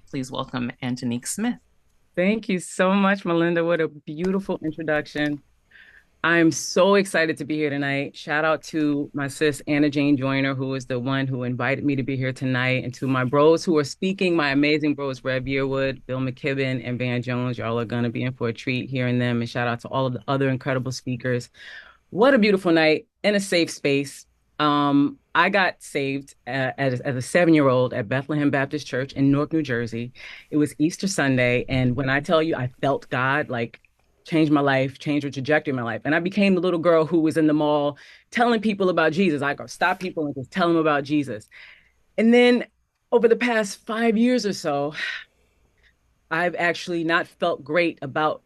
Please welcome Antonique Smith. Thank you so much, Melinda. What a beautiful introduction. I'm so excited to be here tonight. Shout out to my sis, Anna Jane Joyner, who is the one who invited me to be here tonight, and to my bros who are speaking, my amazing bros, Rev Yearwood, Bill McKibben, and Van Jones. Y'all are going to be in for a treat hearing them. And shout out to all of the other incredible speakers. What a beautiful night in a safe space. I got saved as a 7-year-old at Bethlehem Baptist Church in Newark, New Jersey. It was Easter Sunday, and when I tell you I felt God like change my life, change the trajectory of my life, and I became the little girl who was in the mall telling people about Jesus. I go stop people and just tell them about Jesus. And then over the past 5 years or so, I've actually not felt great about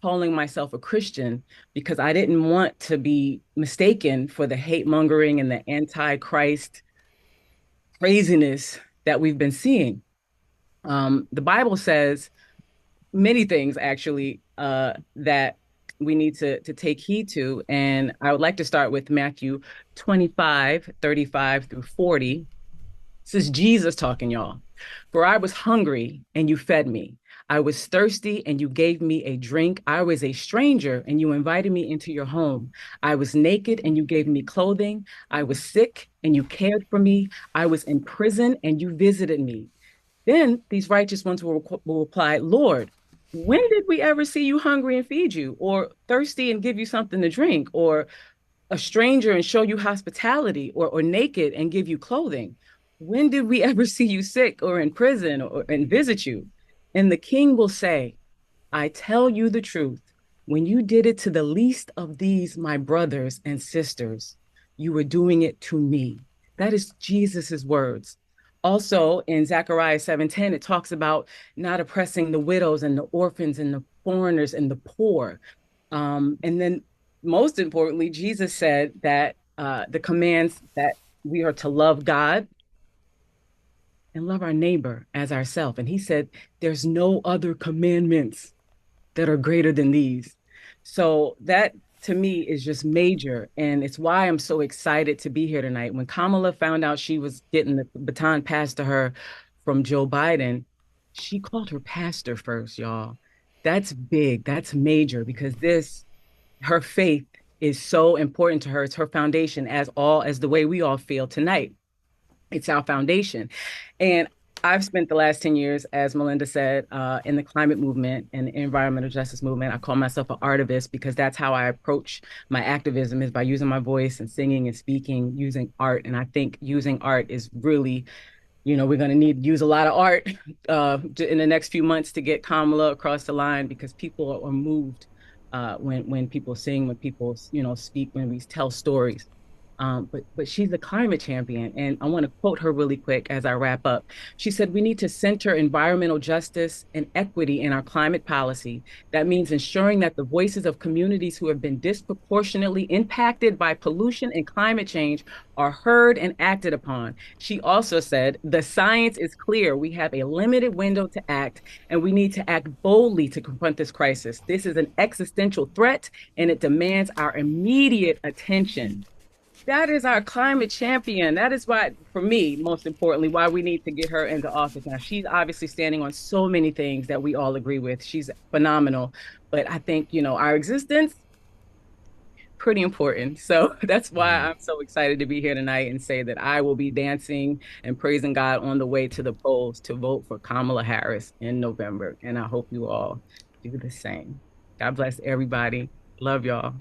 calling myself a Christian because I didn't want to be mistaken for the hate mongering and the anti-Christ craziness that we've been seeing. The Bible says many things actually that we need to take heed to. And I would like to start with Matthew 25:35 through 40. This is Jesus talking, y'all. For I was hungry and you fed me. I was thirsty and you gave me a drink. I was a stranger and you invited me into your home. I was naked and you gave me clothing. I was sick and you cared for me. I was in prison and you visited me. Then these righteous ones will reply, Lord, when did we ever see you hungry and feed you, or thirsty and give you something to drink, or a stranger and show you hospitality, or naked and give you clothing? When did we ever see you sick or in prison or and visit you? And the king will say, I tell you the truth. When you did it to the least of these, my brothers and sisters, you were doing it to me. That is Jesus's words. Also in Zechariah 7:10, it talks about not oppressing the widows and the orphans and the foreigners and the poor. And then most importantly, Jesus said that the commands that we are to love God and love our neighbor as ourselves. And he said, there's no other commandments that are greater than these. So that to me is just major. And it's why I'm so excited to be here tonight. When Kamala found out she was getting the baton passed to her from Joe Biden, she called her pastor first, y'all. That's big. That's major because her faith is so important to her. It's her foundation as the way we all feel tonight. It's our foundation. And I've spent the last 10 years, as Melinda said, in the climate movement and the environmental justice movement. I call myself an artivist because that's how I approach my activism is by using my voice and singing and speaking, using art. And I think using art is really, we're going to need to use a lot of art in the next few months to get Kamala across the line because people are moved when people sing, when people, speak, when we tell stories. But she's a climate champion, and I want to quote her really quick as I wrap up. She said, "We need to center environmental justice and equity in our climate policy. That means ensuring that the voices of communities who have been disproportionately impacted by pollution and climate change are heard and acted upon." She also said, "The science is clear. We have a limited window to act, and we need to act boldly to confront this crisis. This is an existential threat, and it demands our immediate attention." That is our climate champion. That is why, for me, most importantly, why we need to get her into office now. She's obviously standing on so many things that we all agree with. She's phenomenal. But I think, our existence, pretty important. So that's why Mhm. I'm so excited to be here tonight and say that I will be dancing and praising God on the way to the polls to vote for Kamala Harris in November. And I hope you all do the same. God bless everybody. Love y'all.